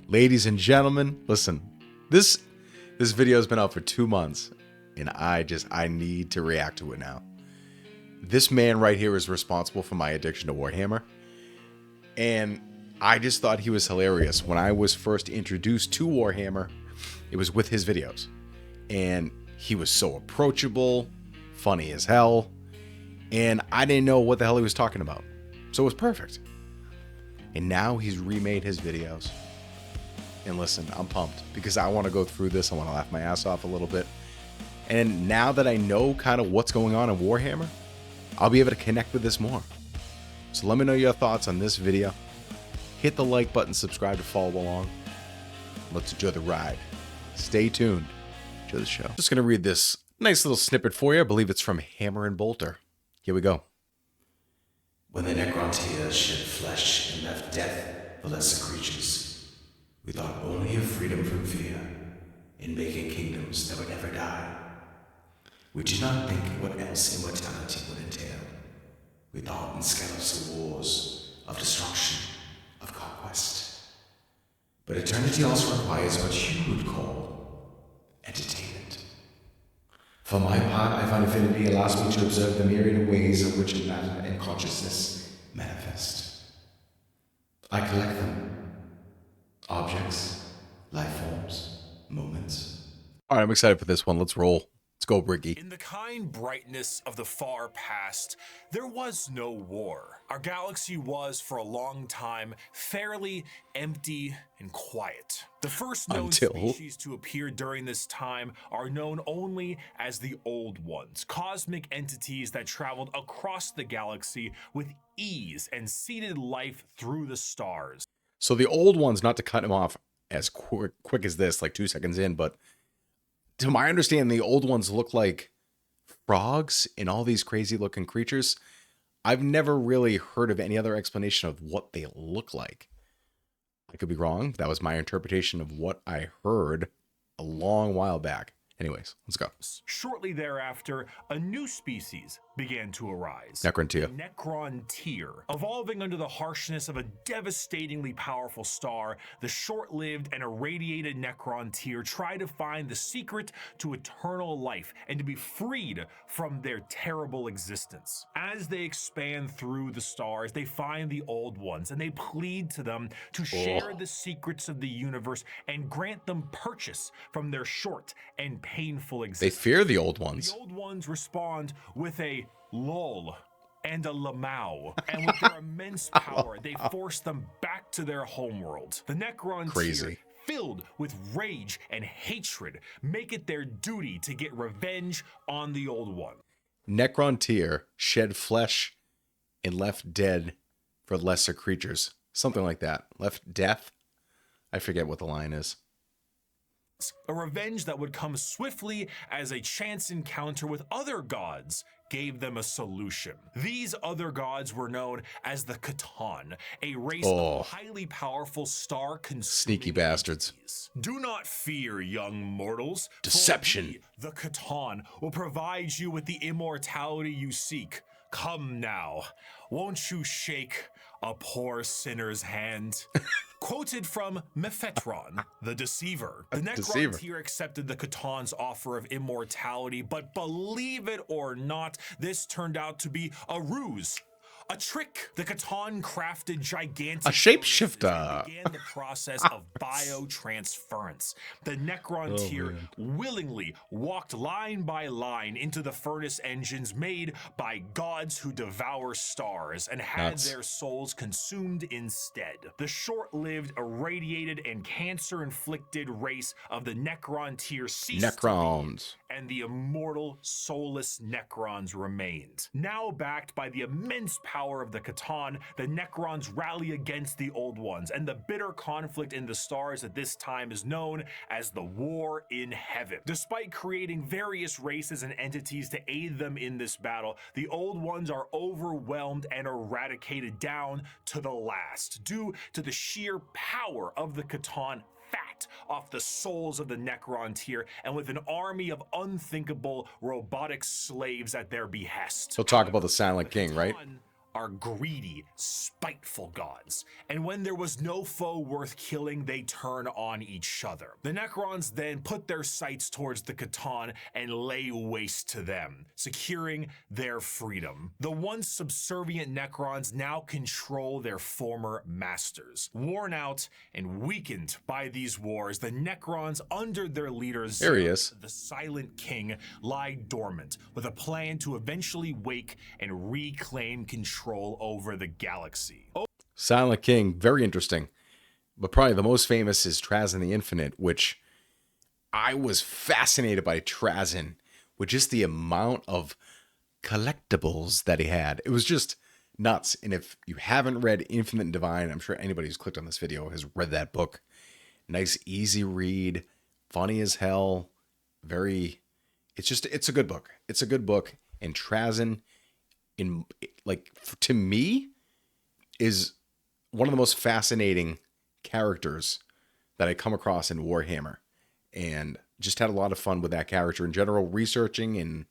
Ladies and gentlemen, listen, this video has been out for 2 months, and I need to react to it now. This man right here is responsible for my addiction to Warhammer, and I just thought he was hilarious. When I was first introduced to Warhammer, it was with his videos, and he was so approachable, funny as hell, and I didn't know what the hell he was talking about, so it was perfect. And now he's remade his videos. And listen, I'm pumped because I want to go through this. I want to laugh my ass off a little bit. And now that I know kind of what's going on in Warhammer, I'll be able to connect with this more. So let me know your thoughts on this video. Hit the like button, subscribe to follow along. Let's enjoy the ride. Stay tuned. Enjoy the show. Just going to read this nice little snippet for you. I believe it's from Hammer and Bolter. Here we go. When the Necrontyrs shed flesh and left death for lesser creatures, we thought only of freedom from fear in making kingdoms that would never die. We did not think what else immortality would entail. We thought in scallops of wars, of destruction, of conquest. But eternity also requires what you would call entertainment. For my part, I find affinity allows me to observe the myriad ways in which matter and consciousness manifest. I collect them. Objects, life forms, moments. All right, I'm excited for this one. Let's roll. Let's go, Bricky. In the kind brightness of the far past, there was no war. Our galaxy was, for a long time, fairly empty and quiet. The first known species to appear during this time are known only as the Old Ones, cosmic entities that traveled across the galaxy with ease and seeded life through the stars. So the Old Ones, not to cut him off as quick as this, like 2 seconds in, but to my understanding, the Old Ones look like frogs and all these crazy looking creatures. I've never really heard of any other explanation of what they look like. I could be wrong. That was my interpretation of what I heard a long while back. Anyways, let's go. Shortly thereafter, a new species began to arise. Necrontyr. Necrontyr. Evolving under the harshness of a devastatingly powerful star, the short-lived and irradiated Necrontyr try to find the secret to eternal life and to be freed from their terrible existence. As they expand through the stars, they find the Old Ones and they plead to them to share the secrets of the universe and grant them purchase from their short and painful existence. They fear the Old Ones. The Old Ones respond with a lol and a lamau, and with their immense power, they force them back to their homeworld. The Necrontyr, filled with rage and hatred, make it their duty to get revenge on the Old One. Necrontyr shed flesh and left dead for lesser creatures. Something like that. Left death? I forget what the line is. A revenge that would come swiftly as a chance encounter with other gods gave them a solution. These other gods were known as the Catan, a race of highly powerful star-consuming sneaky bastards. entities. Do not fear, young mortals. Deception. The Catan will provide you with the immortality you seek. Come now, won't you shake a poor sinner's hand? Quoted from Mephetron, the Deceiver. The Necrontyr accepted the Catan's offer of immortality, but believe it or not, this turned out to be a ruse. A trick. The Catan crafted gigantic... A shapeshifter. ...began the process of biotransference. The Necrontyr willingly walked line by line into the furnace engines made by gods who devour stars and had their souls consumed instead. The short-lived, irradiated, and cancer-inflicted race of the Necrontyr ceased and the immortal, soulless Necrons remained. Now backed by the immense power of the Catan, the Necrons rally against the Old Ones, and the bitter conflict in the stars at this time is known as the War in Heaven. Despite creating various races and entities to aid them in this battle, the Old Ones are overwhelmed and eradicated down to the last, due to the sheer power of the Catan fat off the souls of the Necrontyr, and with an army of unthinkable robotic slaves at their behest. So talk about the Silent King, right? are greedy, spiteful gods. And when there was no foe worth killing, they turn on each other. The Necrons then put their sights towards the Catan and lay waste to them, securing their freedom. The once subservient Necrons now control their former masters. Worn out and weakened by these wars, the Necrons under their leaders, the Silent King, lie dormant with a plan to eventually wake and reclaim control over the galaxy. Silent King, very interesting. But probably the most famous is Trazyn the Infinite, which I was fascinated by Trazyn with just the amount of collectibles that he had. It was just nuts. And if you haven't read Infinite and Divine, I'm sure anybody who's clicked on this video has read that book. Nice, easy read, funny as hell. It's a good book. It's a good book. And Trazyn, to me, is one of the most fascinating characters that I come across in Warhammer. And just had a lot of fun with that character in general, researching and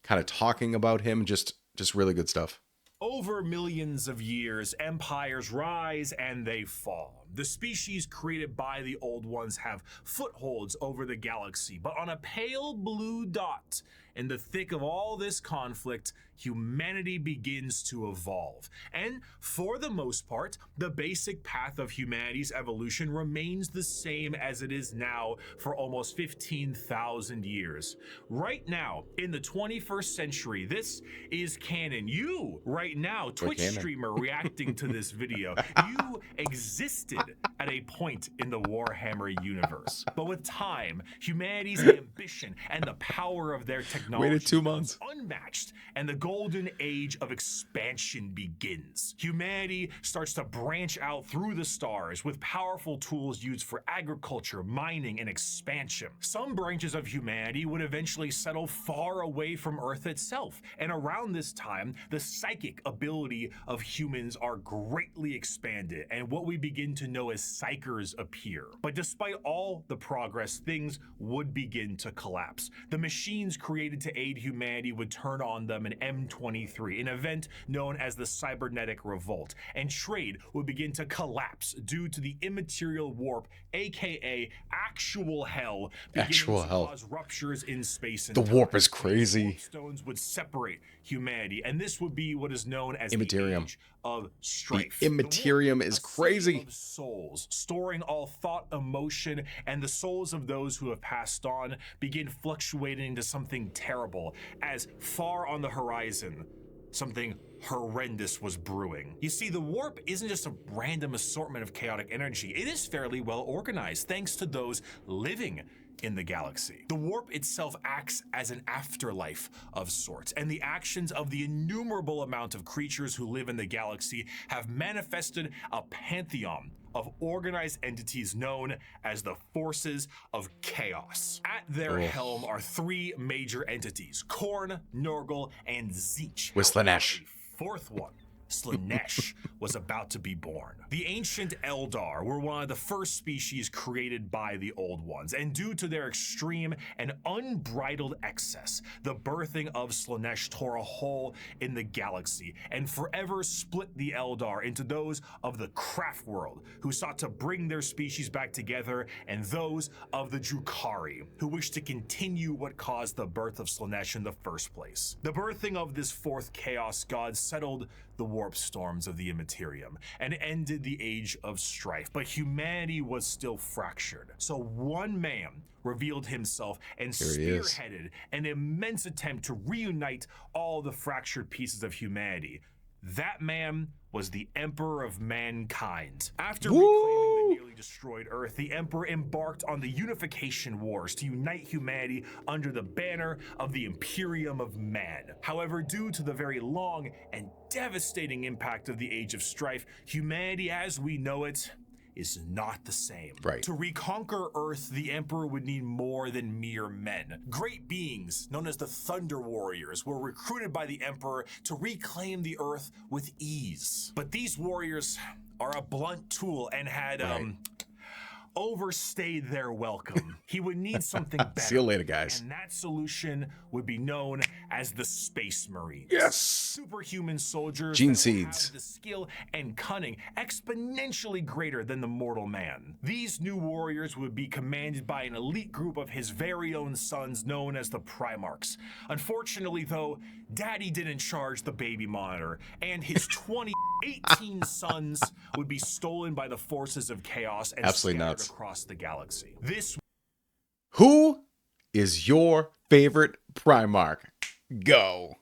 kind of talking about him. Just really good stuff. Over millions of years, empires rise and they fall. The species created by the Old Ones have footholds over the galaxy, but on a pale blue dot in the thick of all this conflict, humanity begins to evolve. And for the most part, the basic path of humanity's evolution remains the same as it is now for almost 15,000 years. Right now, in the 21st century, this is canon. You, right now, Twitch streamer reacting to this video, you existed at a point in the Warhammer universe. But with time, humanity's ambition and the power of their technology waited 2 months. Unmatched, and the golden age of expansion begins. Humanity starts to branch out through the stars with powerful tools used for agriculture, mining, and expansion. Some branches of humanity would eventually settle far away from Earth itself, and around this time, the psychic ability of humans are greatly expanded, and what we begin to know as psychers appear. But despite all the progress, things would begin to collapse. The machines created to aid humanity would turn on them in M23, an event known as the Cybernetic Revolt, and trade would begin to collapse due to the immaterial warp, aka actual hell, beginning to cause ruptures in space and the time. warp is crazy. Warp stones would separate humanity, and this would be what is known as Immaterium. the Age of Strife. The Immaterium is crazy. Of souls, storing all thought, emotion, and the souls of those who have passed on begin fluctuating into something terrible, as far on the horizon, something horrendous was brewing. You see, the warp isn't just a random assortment of chaotic energy. It is fairly well organized, thanks to those living in the galaxy. The warp itself acts as an afterlife of sorts, and the actions of the innumerable amount of creatures who live in the galaxy have manifested a pantheon of organized entities known as the Forces of Chaos. At their helm are three major entities: Khorne, Nurgle, and Tzeentch. With Slaanesh. A fourth one, Slaanesh, was about to be born. The ancient Eldar were one of the first species created by the Old Ones, and due to their extreme and unbridled excess, the birthing of Slaanesh tore a hole in the galaxy and forever split the Eldar into those of the craft world, who sought to bring their species back together, and those of the Drukhari, who wished to continue what caused the birth of Slaanesh in the first place. The birthing of this fourth chaos god settled the warp storms of the Immaterium and ended the Age of Strife, but humanity was still fractured. So one man revealed himself and spearheaded an immense attempt to reunite all the fractured pieces of humanity. That man was the Emperor of Mankind. After reclaiming the nearly destroyed Earth, the Emperor embarked on the Unification Wars to unite humanity under the banner of the Imperium of Man. However, due to the very long and devastating impact of the Age of Strife, humanity as we know it is not the same. Right. To reconquer Earth, the Emperor would need more than mere men. Great beings, known as the Thunder Warriors, were recruited by the Emperor to reclaim the Earth with ease. But these warriors are a blunt tool and had, overstayed their welcome. He would need something better. See you later, guys. And that solution would be known as the Space Marines. Yes. Superhuman soldiers Gene that would seeds. have the skill and cunning exponentially greater than the mortal man. These new warriors would be commanded by an elite group of his very own sons known as the Primarchs. Unfortunately, though, Daddy didn't charge the baby monitor, and his 18 sons would be stolen by the forces of chaos and Absolutely scattered nuts. across the galaxy. This Who is your favorite Primarch? Go.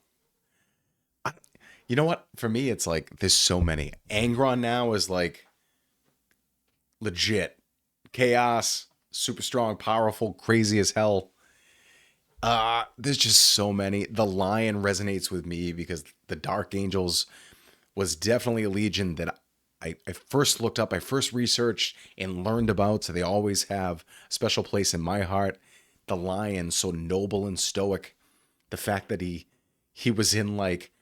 You know what? For me, it's like there's so many. Angron now is like legit. Chaos, super strong, powerful, crazy as hell. There's just so many. The Lion resonates with me because the Dark Angels was definitely a legion that I first looked up, I first researched and learned about, so they always have a special place in my heart. The Lion, so noble and stoic. The fact that he was in like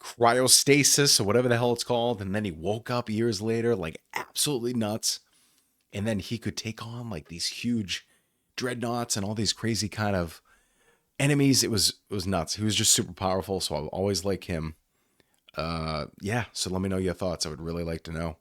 cryostasis or whatever the hell it's called, and then he woke up years later, like absolutely nuts. And then he could take on like these huge dreadnoughts and all these crazy kind of enemies. It was nuts. He was just super powerful, so I always like him. Yeah, so let me know your thoughts. I would really like to know.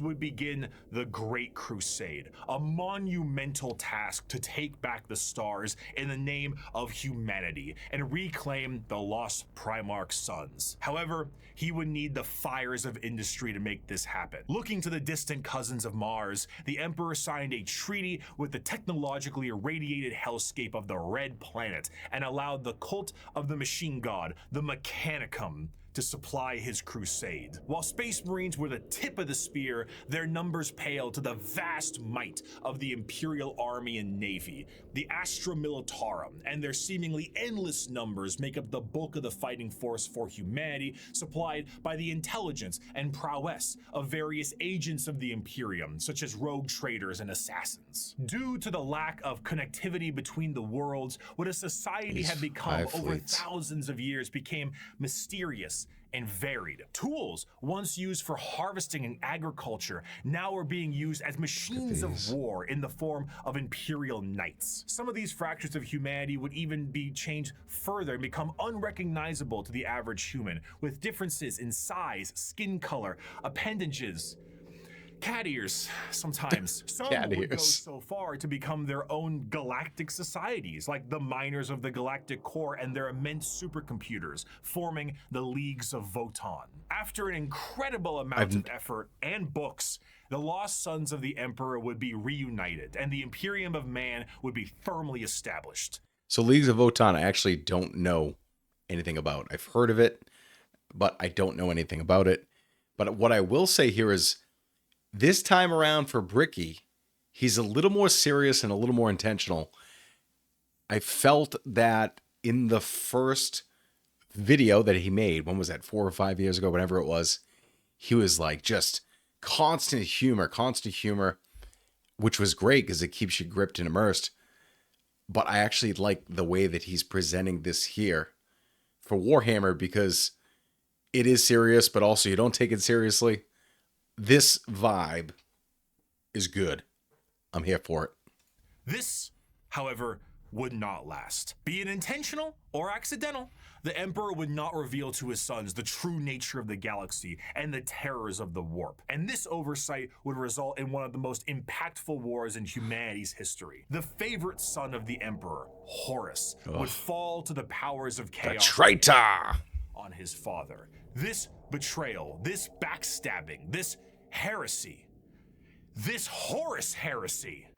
would begin the Great Crusade, a monumental task to take back the stars in the name of humanity and reclaim the lost Primarch sons. However, he would need the fires of industry to make this happen. Looking to the distant cousins of Mars, the Emperor signed a treaty with the technologically irradiated hellscape of the Red Planet and allowed the cult of the machine god, the Mechanicum, to supply his crusade. While Space Marines were the tip of the spear, their numbers paled to the vast might of the Imperial Army and Navy. The Astra Militarum and their seemingly endless numbers make up the bulk of the fighting force for humanity, supplied by the intelligence and prowess of various agents of the Imperium, such as rogue traders and assassins. Due to the lack of connectivity between the worlds, what a society had become over thousands of years became mysterious and varied. Tools once used for harvesting and agriculture now are being used as machines of war in the form of imperial knights. Some of these fractures of humanity would even be changed further and become unrecognizable to the average human, with differences in size, skin color, appendages, cat ears, sometimes. Some would go so far to become their own galactic societies, like the miners of the Galactic Core and their immense supercomputers, forming the Leagues of Votan. After an incredible amount of effort and books, the lost sons of the Emperor would be reunited, and the Imperium of Man would be firmly established. So Leagues of Votan, I actually don't know anything about. I've heard of it, but I don't know anything about it. But what I will say here is, this time around for Bricky, he's a little more serious and a little more intentional. I felt that in the first video that he made, when was that, 4 or 5 years ago, whatever it was, he was like just constant humor, which was great because it keeps you gripped and immersed. But I actually like the way that he's presenting this here for Warhammer, because it is serious, but also you don't take it seriously. This vibe is good. I'm here for it. This, however, would not last. Be it intentional or accidental, the Emperor would not reveal to his sons the true nature of the galaxy and the terrors of the warp. And this oversight would result in one of the most impactful wars in humanity's history. The favorite son of the Emperor, Horus, would fall to the powers of chaos. The traitor! On his father. This betrayal, this backstabbing, this heresy, this Horus heresy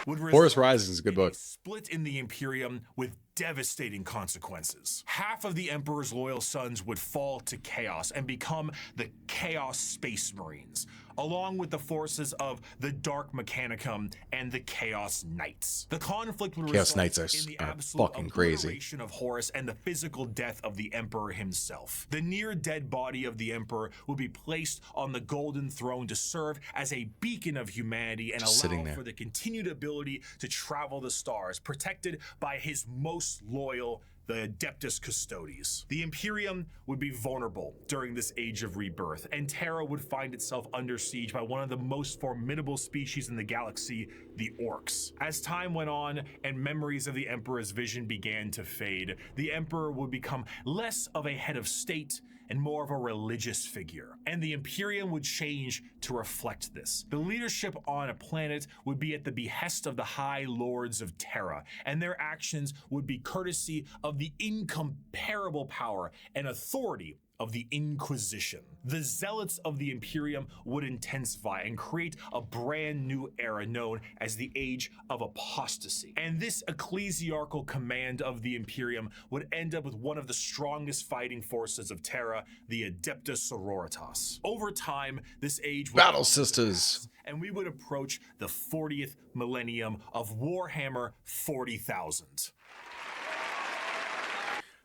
would Horus Rising is a good book. Split in the Imperium with devastating consequences. Half of the Emperor's loyal sons would fall to chaos and become the Chaos Space Marines, along with the forces of the Dark Mechanicum and the Chaos Knights. The conflict would result in the absolute obliteration of Horus and the physical death of the Emperor himself. The near-dead body of the Emperor would be placed on the Golden Throne to serve as a beacon of humanity and allow for the continued ability to travel the stars, protected by his most loyal the Adeptus Custodes. The Imperium would be vulnerable during this age of rebirth, and Terra would find itself under siege by one of the most formidable species in the galaxy, the Orcs. As time went on and memories of the Emperor's vision began to fade, the Emperor would become less of a head of state and more of a religious figure, and the Imperium would change to reflect this. The leadership on a planet would be at the behest of the High Lords of Terra, and their actions would be courtesy of the incomparable power and authority of the Inquisition. The zealots of the Imperium would intensify and create a brand new era known as the Age of Apostasy. And this ecclesiarchal command of the Imperium would end up with one of the strongest fighting forces of Terra, the Adepta Sororitas. Over time, this age would Battle Sisters. and we would approach the 40th millennium of Warhammer 40,000.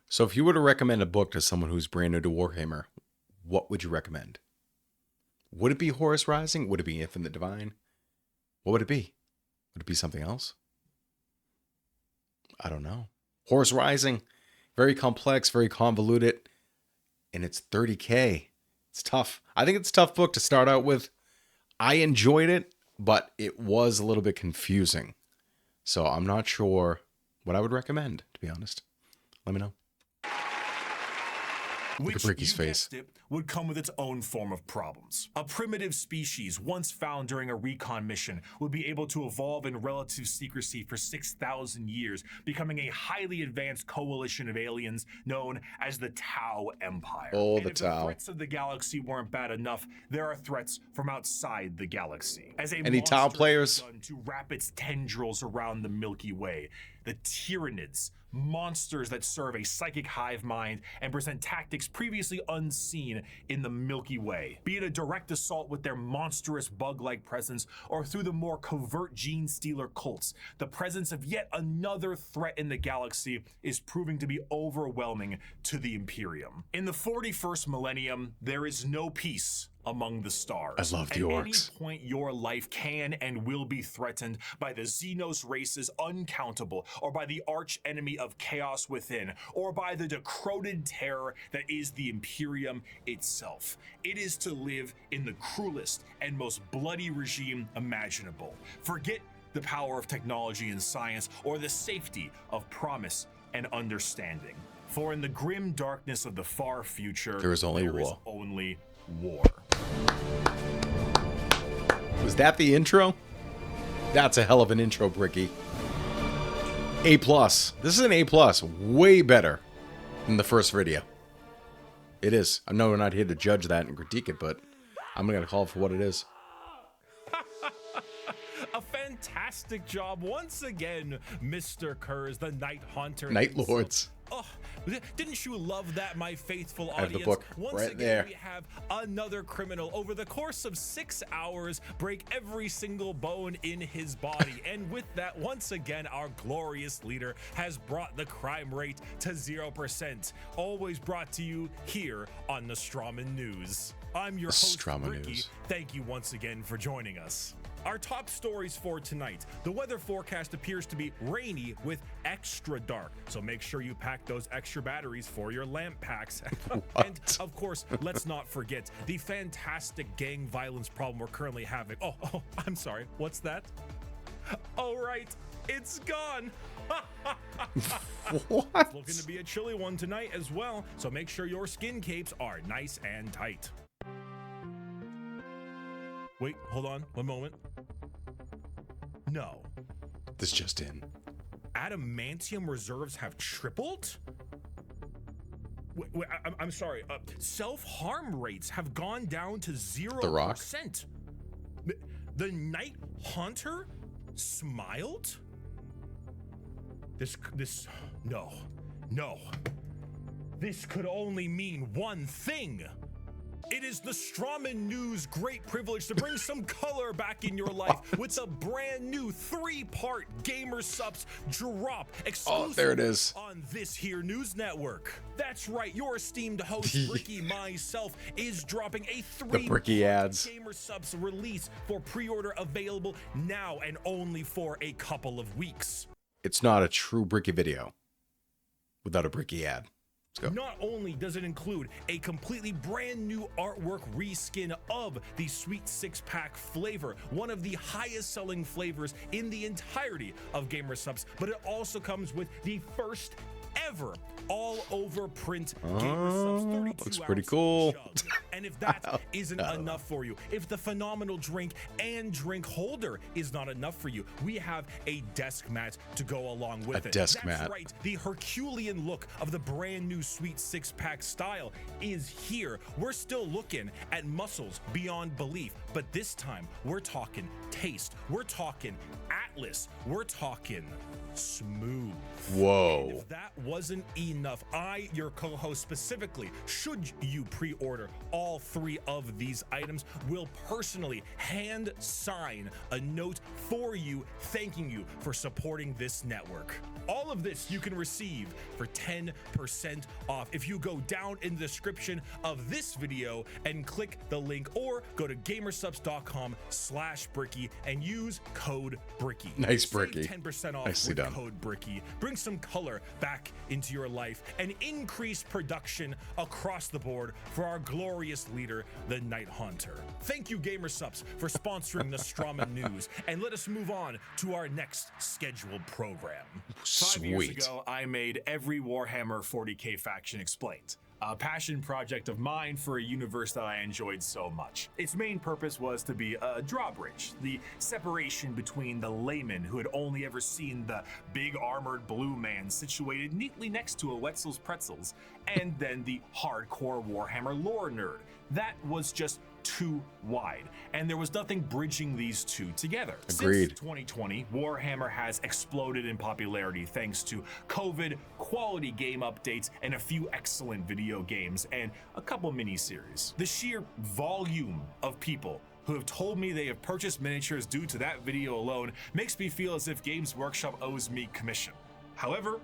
So if you were to recommend a book to someone who's brand new to Warhammer, what would you recommend? Would it be Horus Rising? Would it be Infinite Divine? What would it be? Would it be something else? I don't know. Horus Rising, very complex, very convoluted, and it's $30K. It's tough. I think it's a tough book to start out with. I enjoyed it, but it was a little bit confusing. So I'm not sure what I would recommend, to be honest. Let me know. Look at Bricky's face. Would come with its own form of problems. A primitive species once found during a recon mission would be able to evolve in relative secrecy for 6,000 years, becoming a highly advanced coalition of aliens known as the Tau Empire. Oh, and the if Tau. the threats of the galaxy weren't bad enough, there are threats from outside the galaxy. As a Any Tau monster players? begun to wrap its tendrils around the Milky Way, the Tyranids, monsters that serve a psychic hive mind and present tactics previously unseen in the Milky Way. Be it a direct assault with their monstrous bug-like presence or through the more covert gene stealer cults, the presence of yet another threat in the galaxy is proving to be overwhelming to the Imperium. In the 41st millennium, there is no peace among the stars. I love the At orcs. any point, your life can and will be threatened by the Xenos races uncountable, or by the arch enemy of chaos within, or by the decroded terror that is the Imperium itself. It is to live in the cruelest and most bloody regime imaginable. Forget the power of technology and science, or the safety of promise and understanding. For in the grim darkness of the far future, There is only there is war. only war. Was that the intro? That's a hell of an intro, Bricky. A+. This is an A+. Way better than the first video. It is. I know we're not here to judge that and critique it, but I'm going to call it for what it is. A fantastic job once again, Mr. Kurz, the Night Haunter. Night himself. Lords. Oh, didn't you love that, my faithful I have audience? the book Once right again, there. we have another criminal over the course of 6 hours break every single bone in his body. And with that, once again, our glorious leader has brought the crime rate to 0%. Always brought to you here on Nostroman News. I'm your host, Nostroman Bricky. News. Thank you once again for joining us. Our top stories for tonight. The weather forecast appears to be rainy with extra dark, so make sure you pack those extra batteries for your lamp packs. And of course, let's not forget the fantastic gang violence problem we're currently having. Oh, I'm sorry. What's that? Oh, right. It's gone. What? It's looking to be a chilly one tonight as well, so make sure your skin capes are nice and tight. Wait, hold on, one moment. No. This just in. Adamantium reserves have tripled? Wait, I'm sorry. Self-harm rates have gone down to 0%. The Rock? The Night Haunter smiled? No. This could only mean one thing. It is the Nostroman News' great privilege to bring some color back in your life with a brand new 3-part Gamer Subs drop exclusively there it is. on this here news network. That's right, your esteemed host, Bricky, myself, is dropping a 3 Bricky ads. Gamer Subs release for pre-order, available now and only for a couple of weeks. It's not a true Bricky video. without a Bricky ad. Let's go. Not only does it include a completely brand new artwork reskin of the Sweet Six Pack flavor, one of the highest selling flavors in the entirety of Gamer Subs, but it also comes with the first ever all over print Gamer Subs 32 looks pretty ounce cool. jug. And if that isn't enough for you, if the phenomenal drink and drink holder is not enough for you, we have a desk mat to go along with it. Desk That's mat. right. The Herculean look of the brand new Sweet Six Pack style is here. We're still looking at muscles beyond belief, but this time we're talking taste. We're talking Atlas. We're talking smooth. Whoa. And if that wasn't enough, I, your co-host specifically, should you pre-order all 3 of these items, will personally hand sign a note for you, thanking you for supporting this network. All of this you can receive for 10% off if you go down in the description of this video and click the link, or go to gamersubs.com/Bricky and use code Bricky. Nice, Save Bricky. 10% off Nicely with done. code Bricky. Bring some color back into your life and increase production across the board for our glorious leader, the Night Haunter. Thank you, GamerSubs, for sponsoring the Strawman News, and let us move on to our next scheduled program. 5 years Sweet. ago, I made every Warhammer 40k faction explained. A passion project of mine for a universe that I enjoyed so much. Its main purpose was to be a drawbridge, the separation between the layman who had only ever seen the big armored blue man situated neatly next to a Wetzel's Pretzels, and then the hardcore Warhammer lore nerd. That was just too wide, and there was nothing bridging these two together. Agreed. Since 2020, Warhammer has exploded in popularity thanks to COVID, quality game updates, and a few excellent video games, and a couple miniseries. The sheer volume of people who have told me they have purchased miniatures due to that video alone makes me feel as if Games Workshop owes me commission. However,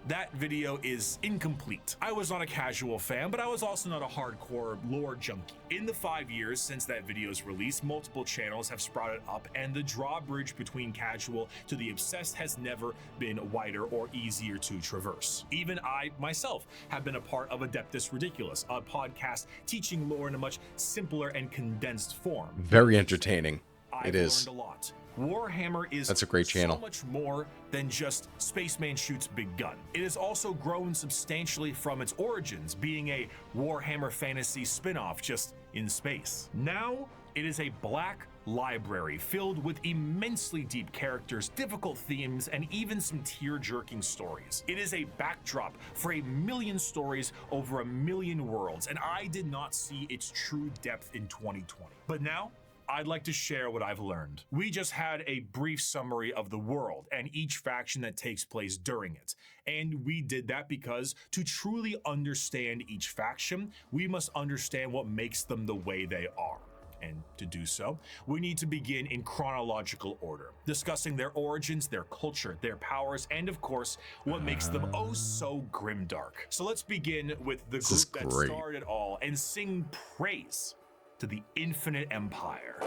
that video is incomplete. I was not a casual fan, but I was also not a hardcore lore junkie. In the 5 years since that video's release, multiple channels have sprouted up, and the drawbridge between casual to the obsessed has never been wider or easier to traverse. Even I, myself, have been a part of Adeptus Ridiculous, a podcast teaching lore in a much simpler and condensed form. Very entertaining. I've It is. learned a lot. Warhammer is That's a great channel. so much more than just Spaceman shoots big gun. It has also grown substantially from its origins, being a Warhammer fantasy spin-off just in space. Now, it is a black library filled with immensely deep characters, difficult themes, and even some tear-jerking stories. It is a backdrop for a million stories over a million worlds, and I did not see its true depth in 2020. But now, I'd like to share what I've learned. We just had a brief summary of the world and each faction that takes place during it. And we did that because to truly understand each faction, we must understand what makes them the way they are. And to do so, we need to begin in chronological order, discussing their origins, their culture, their powers, and of course, what makes them oh so grimdark. So let's begin with the is group that great. started it all and sing praise to the Infinite Empire.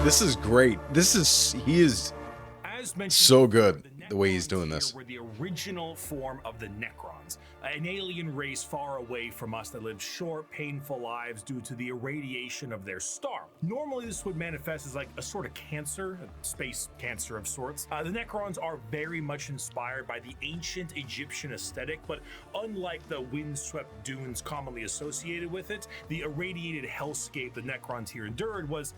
This is great. He is As mentioned so before, good the way he's Necrons doing here this. were the original form of the Necrons, an alien race far away from us that lived short, painful lives due to the irradiation of their star. Normally, this would manifest as like a sort of cancer, a space cancer of sorts. The Necrons are very much inspired by the ancient Egyptian aesthetic, but unlike the windswept dunes commonly associated with it, the irradiated hellscape the Necrons here endured was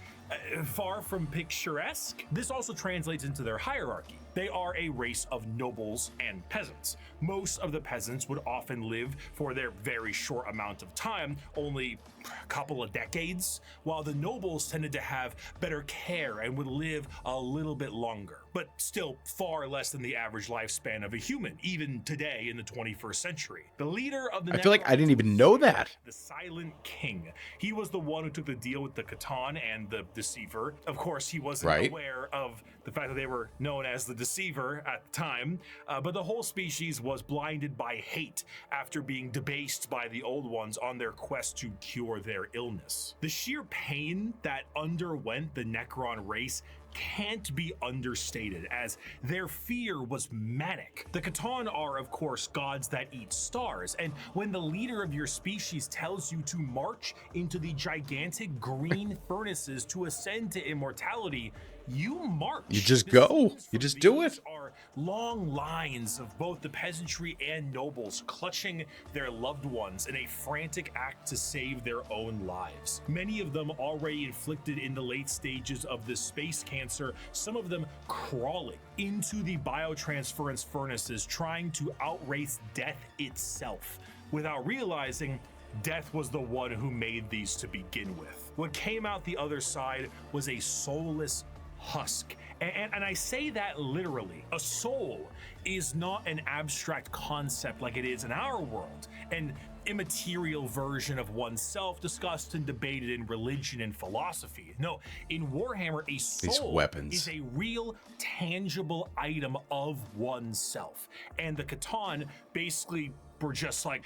far from picturesque. This also translates into their hierarchy. They are a race of nobles and peasants. Most of the peasants would often live for their very short amount of time, only a couple of decades, while the nobles tended to have better care and would live a little bit longer, but still far less than the average lifespan of a human, even today in the 21st century. The leader of the I feel like I didn't even know that. the Silent King. He was the one who took the deal with the Catan and the Deceiver. Of course, he wasn't Right. aware of the fact that they were known as the Deceiver at the time, but the whole species was blinded by hate after being debased by the Old Ones on their quest to cure their illness. The sheer pain that underwent the Necron race can't be understated, as their fear was manic. The Catan are, of course, gods that eat stars, and when the leader of your species tells you to march into the gigantic green furnaces to ascend to immortality, you march. You just go. You just do it. Are long lines of both the peasantry and nobles clutching their loved ones in a frantic act to save their own lives. Many of them already inflicted in the late stages of the space cancer, some of them crawling into the biotransference furnaces, trying to outrace death itself, without realizing death was the one who made these to begin with. What came out the other side was a soulless husk. And I say that literally. A soul is not an abstract concept like it is in our world, an immaterial version of oneself discussed and debated in religion and philosophy. No, in Warhammer, a soul is a real, tangible item of oneself. And the Catan basically were just like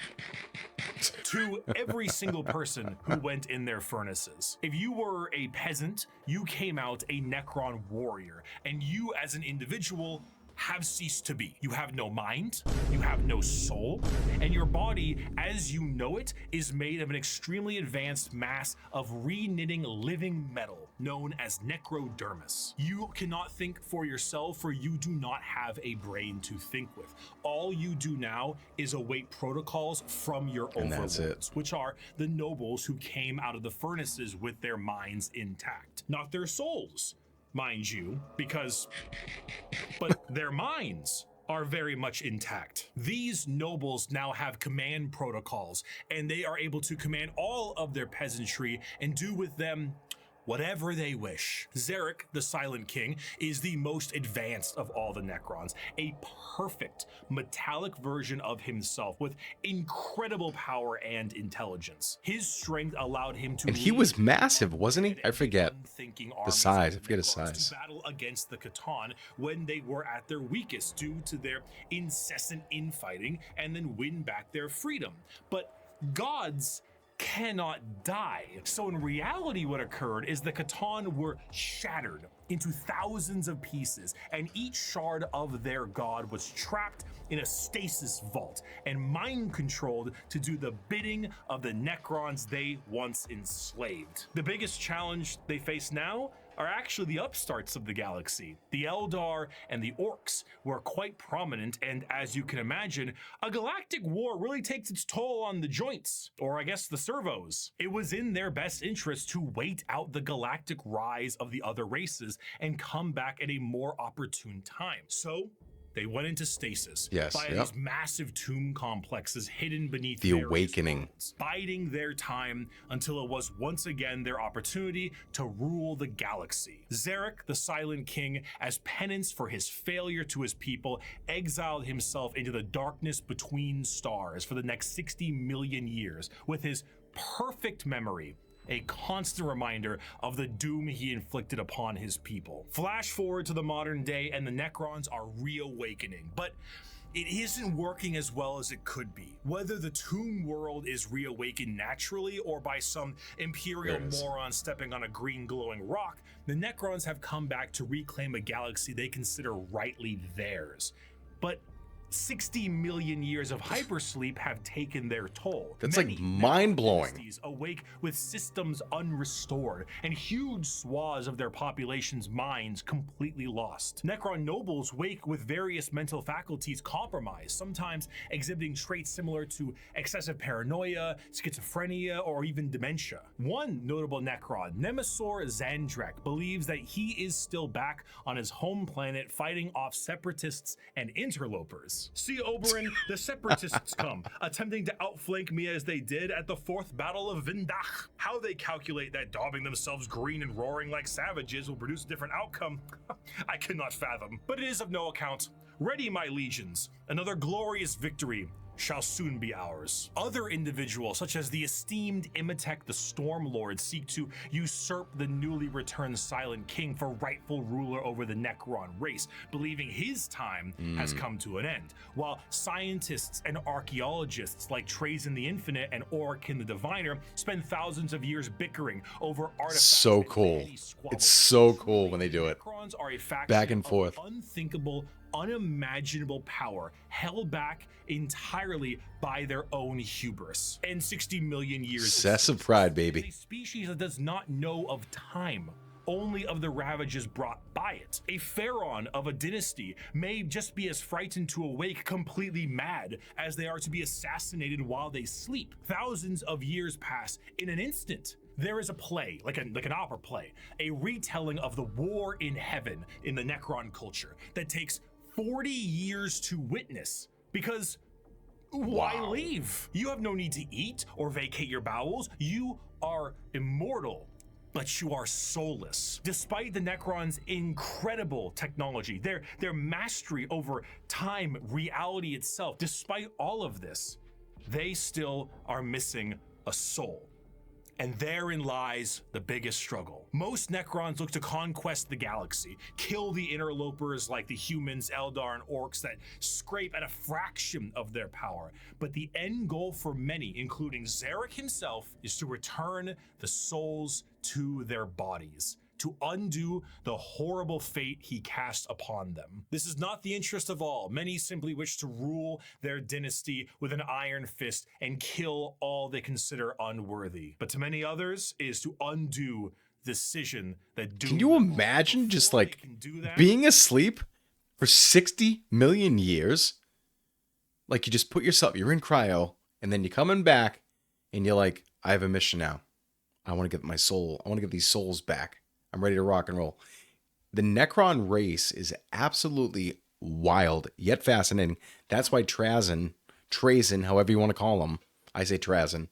to every single person who went in their furnaces. If you were a peasant, you came out a Necron warrior, and you as an individual have ceased to be. You have no mind, you have no soul, and your body, as you know it, is made of an extremely advanced mass of re-knitting living metal known as necrodermis. You cannot think for yourself, for you do not have a brain to think with. All you do now is await protocols from your overlords, which are the nobles who came out of the furnaces with their minds intact, not their souls, mind you, but their minds are very much intact. These nobles now have command protocols, and they are able to command all of their peasantry and do with them whatever they wish. Zarek, the Silent King, is the most advanced of all the Necrons, a perfect metallic version of himself with incredible power and intelligence. His strength allowed him to— And he was massive, wasn't he? I forget the size. I forget his size. To battle against the Catan when they were at their weakest due to their incessant infighting, and then win back their freedom. But gods cannot die. So in reality, what occurred is the Catan were shattered into thousands of pieces, and each shard of their god was trapped in a stasis vault and mind controlled to do the bidding of the Necrons they once enslaved. The biggest challenge they face now are actually the upstarts of the galaxy. The Eldar and the Orcs were quite prominent, and as you can imagine, a galactic war really takes its toll on the joints, or I guess the servos. It was in their best interest to wait out the galactic rise of the other races and come back at a more opportune time. So they went into stasis via these massive tomb complexes hidden beneath the Awakening, biding their time until it was once again their opportunity to rule the galaxy. Zarek, the Silent King, as penance for his failure to his people, exiled himself into the darkness between stars for the next 60 million years, with his perfect memory a constant reminder of the doom he inflicted upon his people. Flash forward to the modern day, and the Necrons are reawakening, but it isn't working as well as it could be. Whether the tomb world is reawakened naturally or by some imperial moron stepping on a green glowing rock, the Necrons have come back to reclaim a galaxy they consider rightly theirs. But 60 million years of hypersleep have taken their toll. That's like mind-blowing. Awake with systems unrestored and huge swaths of their population's minds completely lost. Necron nobles wake with various mental faculties compromised, sometimes exhibiting traits similar to excessive paranoia, schizophrenia, or even dementia. One notable Necron, Nemesaur Zandrek, believes that he is still back on his home planet fighting off separatists and interlopers. See, Oberyn, the separatists come, attempting to outflank me as they did at the 4th Battle of Vindach. How they calculate that daubing themselves green and roaring like savages will produce a different outcome, I cannot fathom. But it is of no account. Ready, my legions, another glorious victory shall soon be ours. Other individuals, such as the esteemed Imhotep the Stormlord, seek to usurp the newly returned Silent King for rightful ruler over the Necron race, believing his time has come to an end, while scientists and archaeologists like Trazen the Infinite and Orikin the Diviner spend thousands of years bickering over artifacts. So cool. It's so cool when they do it. Necrons are a faction Back and forth. of unthinkable, unimaginable power held back entirely by their own hubris and 60 million years Excessive pride, baby. a species that does not know of time, only of the ravages brought by it. A pharaoh of a dynasty may just be as frightened to awake completely mad as they are to be assassinated while they sleep. Thousands of years pass in an instant. There is a play, like an opera play, a retelling of the war in heaven in the Necron culture that takes 40 years to witness, because why leave? You have no need to eat or vacate your bowels. You are immortal, but you are soulless. Despite the Necrons' incredible technology, their mastery over time, reality itself, despite all of this, they still are missing a soul. And therein lies the biggest struggle. Most Necrons look to conquest the galaxy, kill the interlopers like the humans, Eldar, and Orcs that scrape at a fraction of their power. But the end goal for many, including Zarek himself, is to return the souls to their bodies, to undo the horrible fate he cast upon them. This is not the interest of all. Many simply wish to rule their dynasty with an iron fist and kill all they consider unworthy. But to many others, it is to undo the decision that doomed Can you them. imagine just Before like they can do that, being asleep for 60 million years? Like you just put yourself, you're in cryo, and then you're coming back and you're like, I have a mission now. I want to get my soul. I want to get these souls back. I'm ready to rock and roll. The Necron race is absolutely wild, yet fascinating. That's why Trazen, however you want to call him, I say Trazen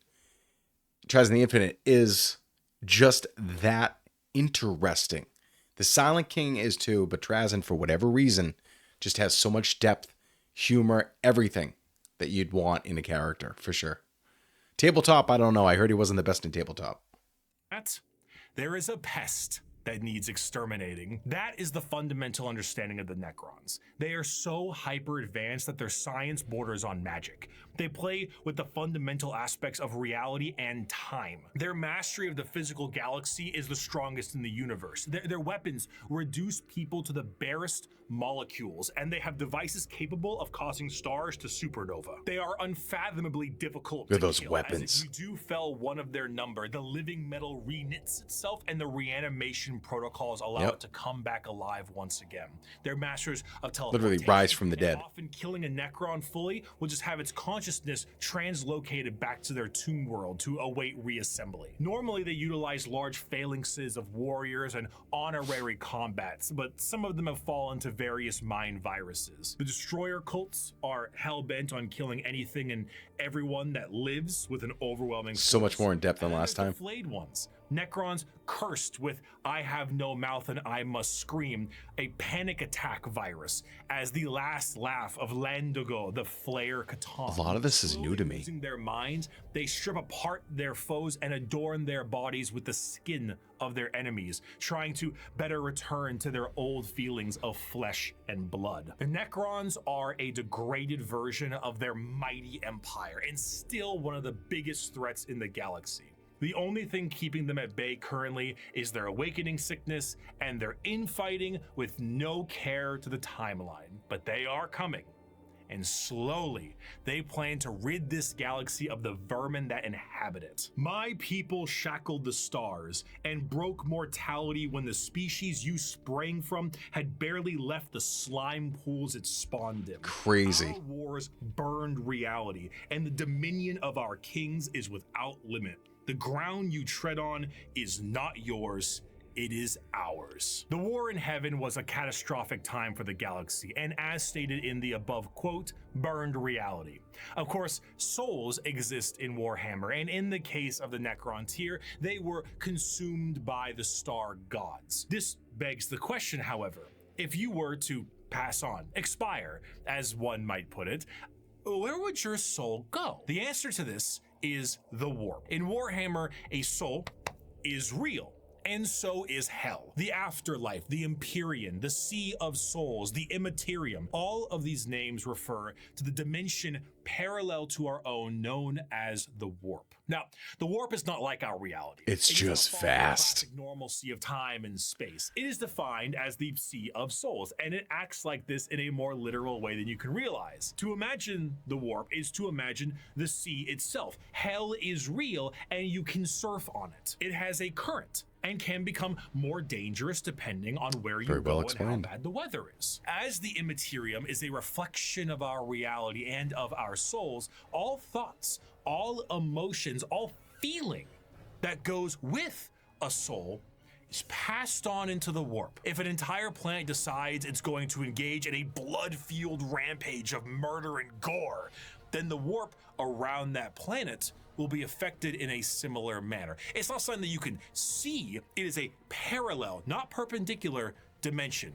the Infinite is just that interesting. The Silent King is too, but Trazen, for whatever reason, just has so much depth, humor, everything that you'd want in a character, for sure. Tabletop, I don't know. I heard he wasn't the best in tabletop. there is a pest that needs exterminating. That is the fundamental understanding of the Necrons. They are so hyper advanced that their science borders on magic. They play with the fundamental aspects of reality and time. Their mastery of the physical galaxy is the strongest in the universe. Their weapons reduce people to the barest molecules, and they have devices capable of causing stars to supernova. They are unfathomably difficult to those kill, weapons. as if you do fell one of their number, the living metal reknits itself, and the reanimation protocols allow it to come back alive once again. They're masters of teleportation. Literally rise from the and dead. Often killing a Necron fully will just have its consciousness translocated back to their tomb world to await reassembly. Normally, they utilize large phalanxes of warriors and honorary combats, but some of them have fallen to various mind viruses. The destroyer cults are hell-bent on killing anything and everyone that lives with an overwhelming So much force. more in depth than And last there's time. the flayed ones. Necrons cursed with I have no mouth and I must scream, a panic attack virus, as the last laugh of Landogo, the Flayer Catan. A lot of this is new to me. Losing their minds, they strip apart their foes and adorn their bodies with the skin of their enemies, trying to better return to their old feelings of flesh and blood. The Necrons are a degraded version of their mighty empire, and still one of the biggest threats in the galaxy. The only thing keeping them at bay currently is their awakening sickness and their infighting with no care to the timeline. But they are coming. And slowly, they plan to rid this galaxy of the vermin that inhabit it. My people shackled the stars and broke mortality when the species you sprang from had barely left the slime pools it spawned in. Crazy. Our wars burned reality, and the dominion of our kings is without limit. The ground you tread on is not yours, it is ours. The war in heaven was a catastrophic time for the galaxy, and as stated in the above quote, burned reality. Of course, souls exist in Warhammer, and in the case of the Necron tier, they were consumed by the star gods. This begs the question, however, if you were to pass on, expire, as one might put it, where would your soul go? The answer to this is the warp. In Warhammer, a soul is real. And so is hell, the afterlife, the Empyrean, the Sea of Souls, the Immaterium. All of these names refer to the dimension parallel to our own known as the warp. Now, the warp is not like our reality. It's just fast. The normalcy of time and space. It is defined as the Sea of Souls, and it acts like this in a more literal way than you can realize. To imagine the warp is to imagine the sea itself. Hell is real, and you can surf on it. It has a current and can become more dangerous depending on where you go and how bad the weather is. As the Immaterium is a reflection of our reality and of our souls, all thoughts, all emotions, all feeling that goes with a soul is passed on into the warp. If an entire planet decides it's going to engage in a blood-fueled rampage of murder and gore, then the warp around that planet will be affected in a similar manner. It's not something that you can see. It is a parallel, not perpendicular dimension.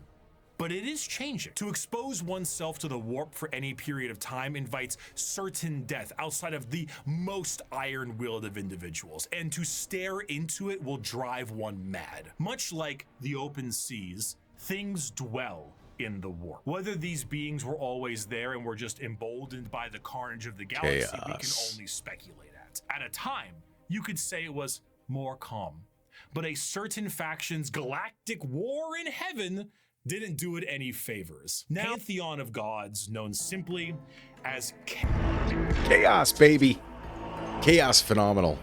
But it is changing. To expose oneself to the warp for any period of time invites certain death outside of the most iron-willed of individuals, and to stare into it will drive one mad. Much like the open seas, things dwell in the warp. Whether these beings were always there and were just emboldened by the carnage of the galaxy, we can only speculate at. At a time, you could say it was more calm, but a certain faction's galactic war in heaven didn't do it any favors. Now, pantheon of gods known simply as Chaos, baby. Chaos phenomenal.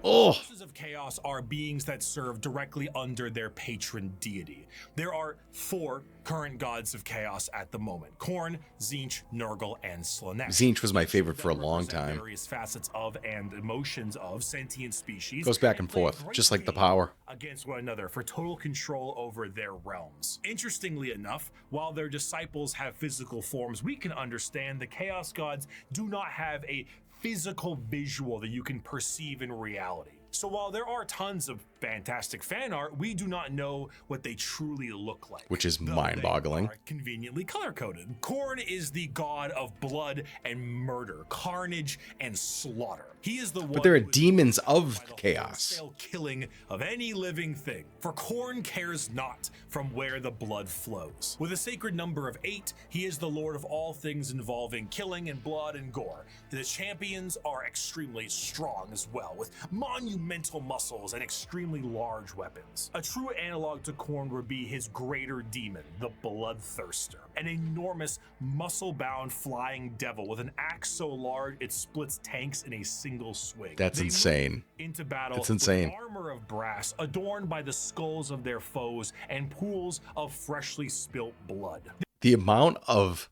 Oh. Forces of chaos are beings that serve directly under their patron deity. There are 4 current gods of chaos at the moment: Khorne, Tzeentch, Nurgle, and Slaanesh. Tzeentch was my favorite for a long time. Various facets of and emotions of sentient species. Goes back and forth, just like the power. Against one another for total control over their realms. Interestingly enough, while their disciples have physical forms we can understand, the chaos gods do not have a physical visual that you can perceive in reality. So while there are tons of fantastic fan art, we do not know what they truly look like. Which is mind-boggling. They are conveniently color-coded. Khorne is the god of blood and murder, carnage and slaughter. He is the one. But there are demons of chaos. Killing of any living thing. For Khorne cares not from where the blood flows. With a sacred number of 8, he is the lord of all things involving killing and blood and gore. The champions are extremely strong as well, with monumental muscles and extremely large weapons. A true analog to Khorne would be his greater demon, the Bloodthirster, an enormous muscle-bound flying devil with an axe so large it splits tanks in a single swing. That's insane. Into battle it's insane. With armor of brass adorned by the skulls of their foes and pools of freshly spilt blood. The amount of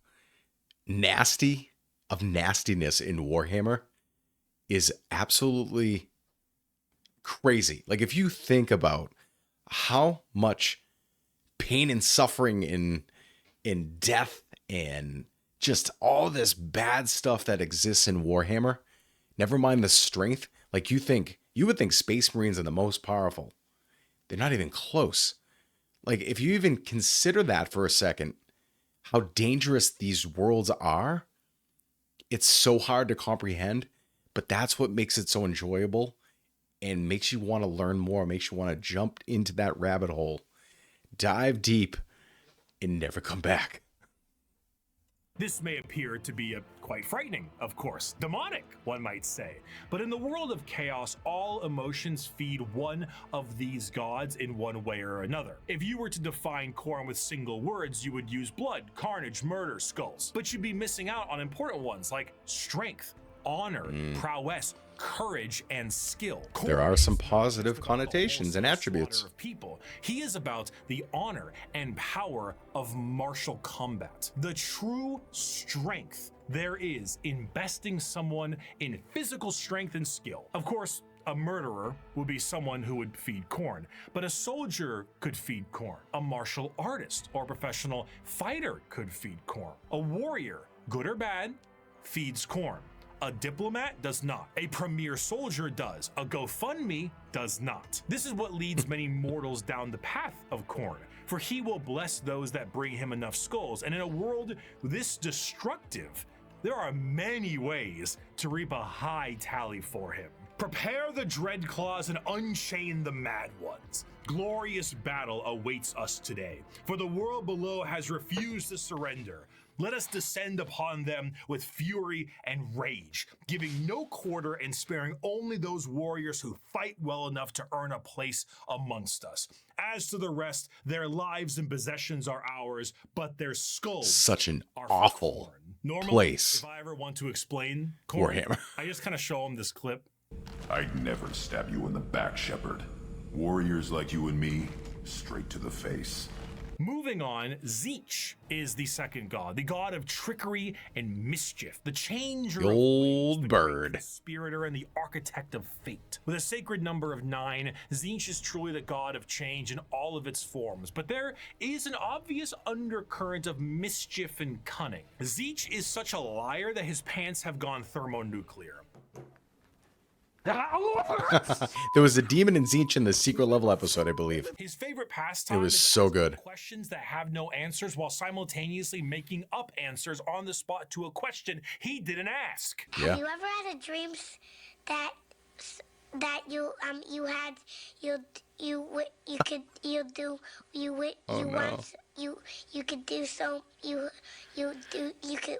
nastiness in Warhammer is absolutely crazy. Like, if you think about how much pain and suffering in death and just all this bad stuff that exists in Warhammer, never mind the strength. Like, you would think Space Marines are the most powerful. They're not even close. Like, if you even consider that for a second, how dangerous these worlds are, it's so hard to comprehend, but that's what makes it so enjoyable and makes you want to learn more, makes you want to jump into that rabbit hole, dive deep, and never come back. This may appear to be quite frightening, of course, demonic, one might say. But in the world of chaos, all emotions feed one of these gods in one way or another. If you were to define Khorne with single words, you would use blood, carnage, murder, skulls. But you'd be missing out on important ones like strength, honor, prowess, courage, and skill. There are some positive connotations and attributes. People. He is about the honor and power of martial combat. The true strength there is in besting someone in physical strength and skill. Of course, a murderer would be someone who would feed Khorne, but a soldier could feed Khorne. A martial artist or professional fighter could feed Khorne. A warrior, good or bad, feeds Khorne. A diplomat does not. A premier soldier does. A GoFundMe does not. This is what leads many mortals down the path of Khorne, for he will bless those that bring him enough skulls. And in a world this destructive, there are many ways to reap a high tally for him. Prepare the dread claws and unchain the mad ones. Glorious battle awaits us today, for the world below has refused to surrender. Let us descend upon them with fury and rage, giving no quarter and sparing only those warriors who fight well enough to earn a place amongst us. As to the rest, their lives and possessions are ours, but their skulls Such an are for awful corn. Normally, place. if I ever want to explain corn, Warhammer. I just kind of show them this clip. I'd never stab you in the back, Shepard. Warriors like you and me, straight to the face. Moving on, Tzeentch is the second god, the god of trickery and mischief, the changer The of old ways, the bird. great conspirator and the architect of fate. With a sacred number of 9, Tzeentch is truly the god of change in all of its forms, but there is an obvious undercurrent of mischief and cunning. Tzeentch is such a liar that his pants have gone thermonuclear. There was a demon in Tzeentch in the secret level episode, I believe. His favorite pastime It was is so asking good. questions that have no answers while simultaneously making up answers on the spot to a question he didn't ask. Yeah. Have you ever had a dream that you had you could you do you wi- Oh, you no. want you could do so you do you could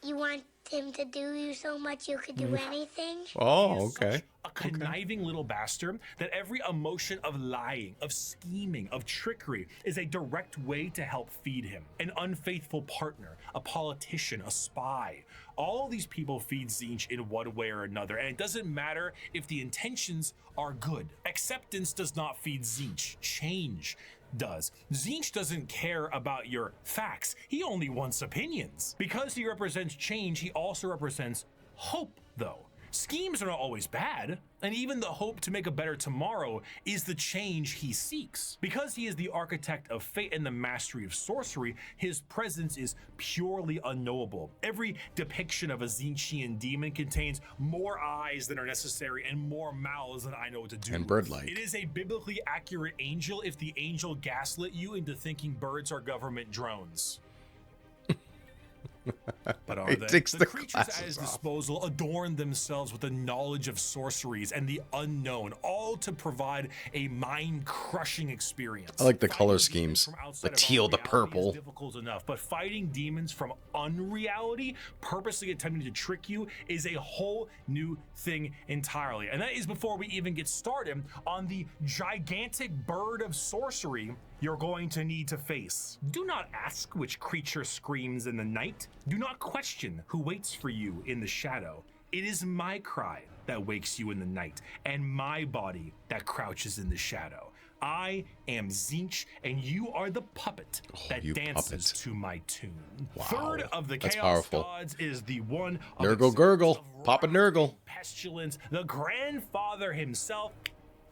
you want him to do you so much you could do anything? Oh, He is okay. such a conniving little bastard that every emotion of lying, of scheming, of trickery is a direct way to help feed him. An unfaithful partner, a politician, a spy. All these people feed Tzeentch in one way or another, and it doesn't matter if the intentions are good. Acceptance does not feed Tzeentch. Change does. Tzeentch doesn't care about your facts. He only wants opinions. Because he represents change, he also represents hope, though. Schemes are not always bad, and even the hope to make a better tomorrow is the change he seeks. Because he is the architect of fate and the mastery of sorcery, his presence is purely unknowable. Every depiction of a Tzeentchian demon contains more eyes than are necessary and more mouths than I know what to do. And with. bird-like. It is a biblically accurate angel if the angel gaslit you into thinking birds are government drones. But are He they? takes The the creatures at glasses his off. disposal adorn themselves with the knowledge of sorceries and the unknown, all to provide a mind-crushing experience. I like the Fighting color demons schemes. from The outside of teal, our the reality purple. is difficult enough, but fighting demons from unreality, purposely attempting to trick you, is a whole new thing entirely. And that is before we even get started on the gigantic bird of sorcery you're going to need to face. Do not ask which creature screams in the night. Do not question who waits for you in the shadow. It is my cry that wakes you in the night, and my body that crouches in the shadow. I am Tzeentch, and you are the puppet that you dances puppet. to my tune. Wow, Third of the that's Chaos powerful. Gods is the one of Nurgle acceptance, Gurgle, of Papa wrath, Nurgle. pestilence, the grandfather himself,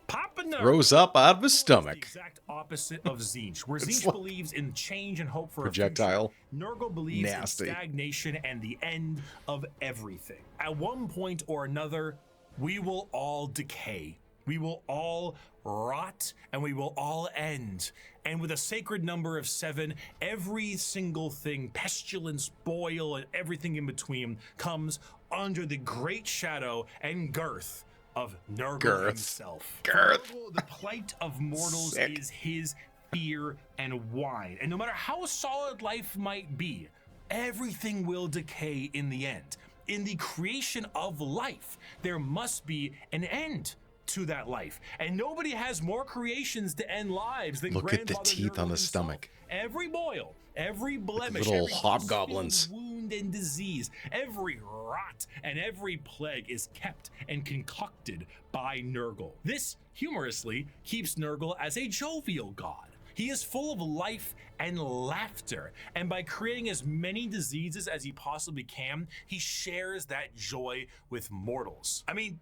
Papa Nurgle. Rose up out of his The stomach. exact opposite of Tzeentch. Where It's Tzeentch like believes in change and hope for projectile. a future, Nurgle believes Nasty. in stagnation and the end of everything. At one point or another, we will all decay. We will all rot, and we will all end. And with a sacred number of 7, every single thing, pestilence, boil, and everything in between, comes under the great shadow and girth of Nurgle Girth. himself. Girth. For Nurgle, the plight of mortals Sick. is his fear and wine. And no matter how solid life might be, everything will decay in the end. In the creation of life, there must be an end to that life. And nobody has more creations to end lives than Look at the Grandfather teeth on Nurgle the himself. stomach. Every boil, every blemish, little every hobgoblins. concealed wound and disease, every rot and every plague is kept and concocted by Nurgle. This, humorously, keeps Nurgle as a jovial god. He is full of life and laughter, and by creating as many diseases as he possibly can, he shares that joy with mortals. I mean,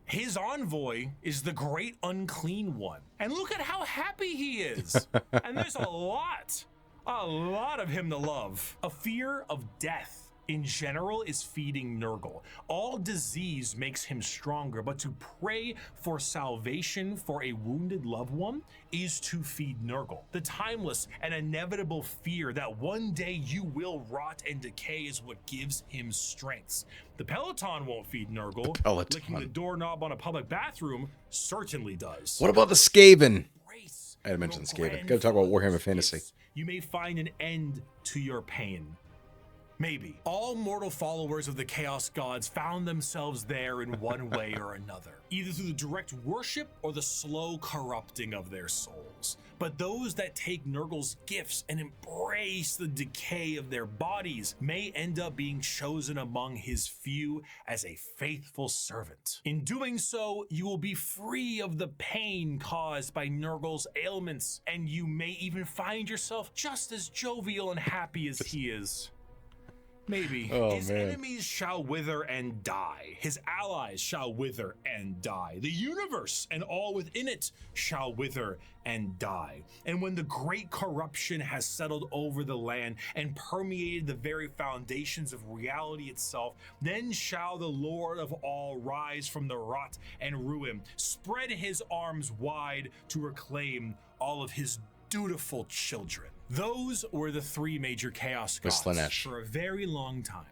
his envoy is the great unclean one. And look at how happy he is. And there's a lot of him to love. A fear of death in general is feeding Nurgle. All disease makes him stronger, but to pray for salvation for a wounded loved one is to feed Nurgle. The timeless and inevitable fear that one day you will rot and decay is what gives him strengths. The Peloton won't feed Nurgle. Peloton. Licking the doorknob on a public bathroom certainly does. What about the Skaven? Embrace I had mentioned your Skaven. Gotta talk about Warhammer grandfather's Fantasy. gifts. You may find an end to your pain. Maybe. All mortal followers of the Chaos Gods found themselves there in one way or another, either through the direct worship or the slow corrupting of their souls. But those that take Nurgle's gifts and embrace the decay of their bodies may end up being chosen among his few as a faithful servant. In doing so, you will be free of the pain caused by Nurgle's ailments, and you may even find yourself just as jovial and happy as he is. Maybe. Oh, His man. enemies shall wither and die. His allies shall wither and die. The universe and all within it shall wither and die. And when the great corruption has settled over the land and permeated the very foundations of reality itself, then shall the Lord of all rise from the rot and ruin, spread his arms wide to reclaim all of his dutiful children. Those were the three major chaos gods Slanesh. for a very long time,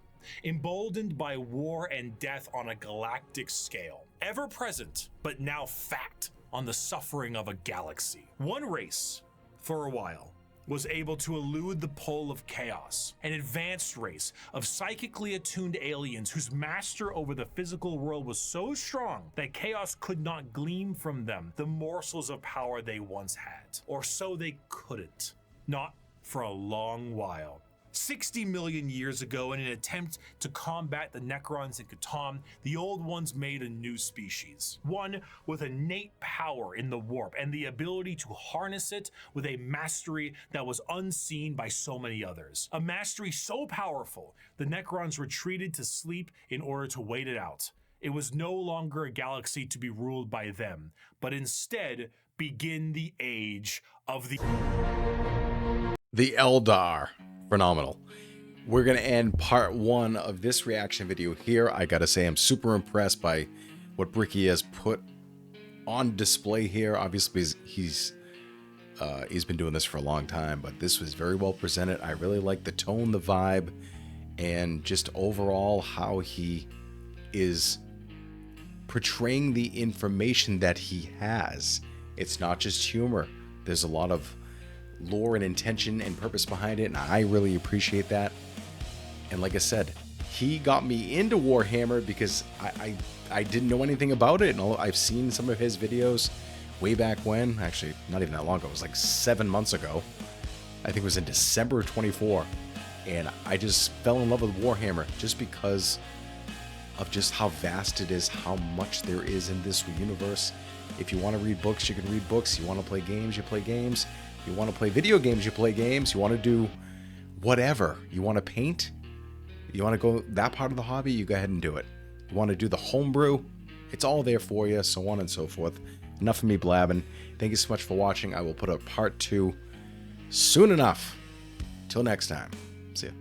emboldened by war and death on a galactic scale, ever present but now fact on the suffering of a galaxy. One race, for a while, was able to elude the pull of chaos, an advanced race of psychically attuned aliens whose master over the physical world was so strong that chaos could not glean from them the morsels of power they once had, or so they couldn't. Not for a long while. 60 million years ago, in an attempt to combat the Necrons in Catan, the Old Ones made a new species. One with innate power in the warp and the ability to harness it with a mastery that was unseen by so many others. A mastery so powerful, the Necrons retreated to sleep in order to wait it out. It was no longer a galaxy to be ruled by them, but instead begin the age of the Eldar. Phenomenal. We're going to end part one of this reaction video here. I got to say, I'm super impressed by what Bricky has put on display here. Obviously, he's been doing this for a long time, but this was very well presented. I really like the tone, the vibe, and just overall how he is portraying the information that he has. It's not just humor. There's a lot of lore and intention and purpose behind it, and I really appreciate that. And like I said, he got me into Warhammer because I didn't know anything about it, and I've seen some of his videos way back when. Actually, not even that long ago. It was like 7 months ago. I think it was in December of 24, and I just fell in love with Warhammer just because of just how vast it is, how much there is in this universe. If you want to read books, you can read books. You want to play games, you play games. You want to play video games, you play games. You want to do whatever. You want to paint, you want to go that part of the hobby, you go ahead and do it. You want to do the homebrew, it's all there for you, so on and so forth. Enough of me blabbing. Thank you so much for watching. I will put up part 2 soon enough. Till next time. See ya.